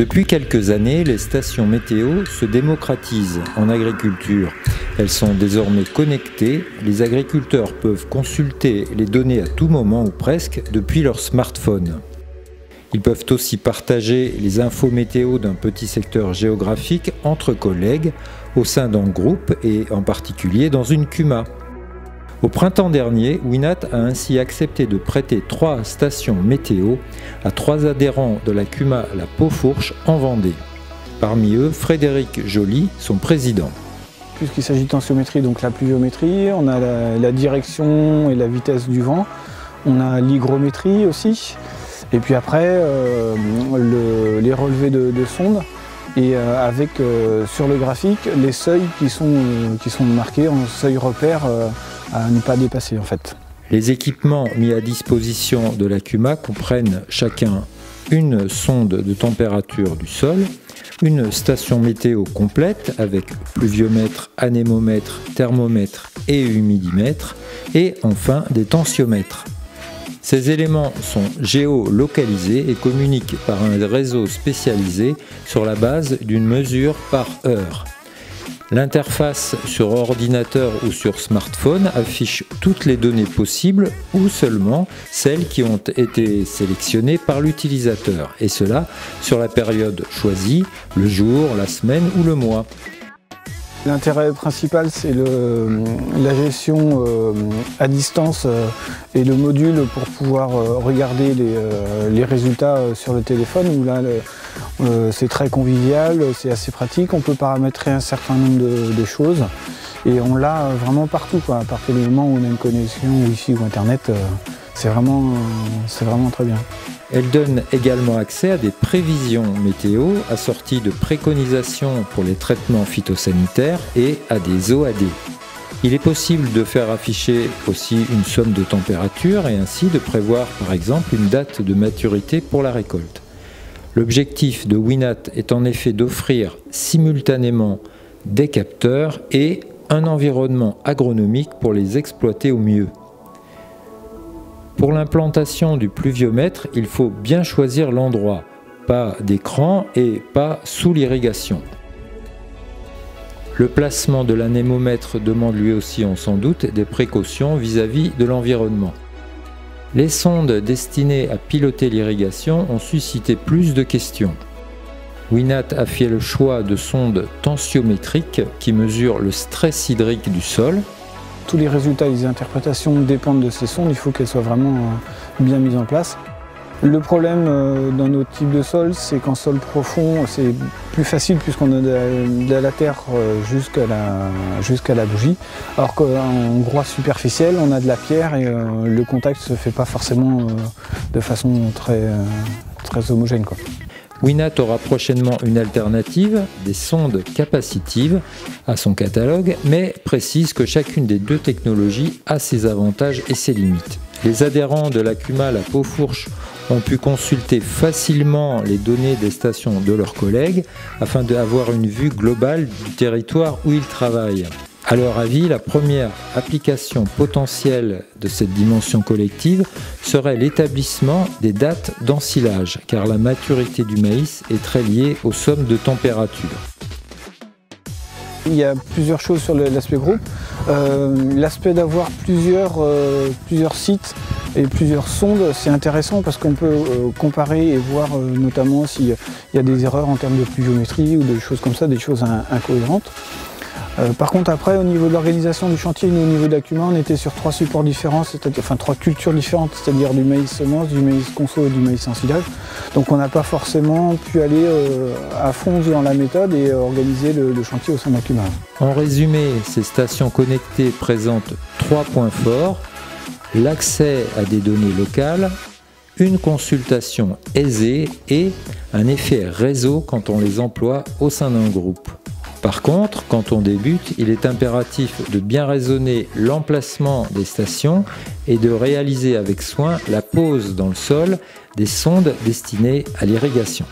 Depuis quelques années, les stations météo se démocratisent en agriculture. Elles sont désormais connectées, les agriculteurs peuvent consulter les données à tout moment ou presque depuis leur smartphone. Ils peuvent aussi partager les infos météo d'un petit secteur géographique entre collègues, au sein d'un groupe et en particulier dans une CUMA. Au printemps dernier, Winat a ainsi accepté de prêter 3 stations météo à 3 adhérents de la CUMA La Peau-Fourche en Vendée. Parmi eux, Frédéric Joly, son président. Puisqu'il s'agit de tensiométrie, donc la pluviométrie, on a la direction et la vitesse du vent, on a l'hygrométrie aussi, et puis après les relevés de sondes, et avec sur le graphique les seuils qui sont marqués en seuil repère à ne pas dépasser en fait. Les équipements mis à disposition de la CUMA comprennent chacun une sonde de température du sol, une station météo complète avec pluviomètre, anémomètre, thermomètre et humidimètre, et enfin des tensiomètres. Ces éléments sont géolocalisés et communiquent par un réseau spécialisé sur la base d'une mesure par heure. L'interface sur ordinateur ou sur smartphone affiche toutes les données possibles ou seulement celles qui ont été sélectionnées par l'utilisateur, et cela sur la période choisie, le jour, la semaine ou le mois. L'intérêt principal, c'est la gestion à distance et le module pour pouvoir regarder les résultats sur le téléphone, où là c'est très convivial, c'est assez pratique, on peut paramétrer un certain nombre de choses et on l'a vraiment partout, quoi. À partir du moment où on a une connexion Wi-Fi ou Internet, c'est vraiment très bien. Elle donne également accès à des prévisions météo assorties de préconisations pour les traitements phytosanitaires et à des OAD. Il est possible de faire afficher aussi une somme de température et ainsi de prévoir par exemple une date de maturité pour la récolte. L'objectif de Winat est en effet d'offrir simultanément des capteurs et un environnement agronomique pour les exploiter au mieux. Pour l'implantation du pluviomètre, il faut bien choisir l'endroit, pas d'écran et pas sous l'irrigation. Le placement de l'anémomètre demande lui aussi, on s'en doute, des précautions vis-à-vis de l'environnement. Les sondes destinées à piloter l'irrigation ont suscité plus de questions. Winat a fait le choix de sondes tensiométriques qui mesurent le stress hydrique du sol. Tous les résultats et les interprétations dépendent de ces sondes, il faut qu'elles soient vraiment bien mises en place. Le problème dans notre type de sol, c'est qu'en sol profond, c'est plus facile puisqu'on a de la terre jusqu'à la bougie, alors qu'en groix superficiel, on a de la pierre et le contact ne se fait pas forcément de façon très homogène, quoi. Winat aura prochainement une alternative, des sondes capacitives, à son catalogue, mais précise que chacune des deux technologies a ses avantages et ses limites. Les adhérents de la CUMA La Peau-Fourche ont pu consulter facilement les données des stations de leurs collègues afin d'avoir une vue globale du territoire où ils travaillent. À leur avis, la première application potentielle de cette dimension collective serait l'établissement des dates d'ensilage, car la maturité du maïs est très liée aux sommes de température. Il y a plusieurs choses sur l'aspect groupe. L'aspect d'avoir plusieurs sites et plusieurs sondes, c'est intéressant parce qu'on peut comparer et voir notamment s'il y a des erreurs en termes de pluviométrie ou des choses comme ça, des choses incohérentes. Par contre, après, au niveau de l'organisation du chantier, nous, au niveau de la CUMA, on était sur 3 supports différents, enfin 3 cultures différentes, c'est-à-dire du maïs semence, du maïs conso et du maïs ensilage. Donc on n'a pas forcément pu aller à fond dans la méthode et organiser le chantier au sein de la CUMA. En résumé, ces stations connectées présentent 3 points forts: l'accès à des données locales, une consultation aisée et un effet réseau quand on les emploie au sein d'un groupe. Par contre, quand on débute, il est impératif de bien raisonner l'emplacement des stations et de réaliser avec soin la pose dans le sol des sondes destinées à l'irrigation.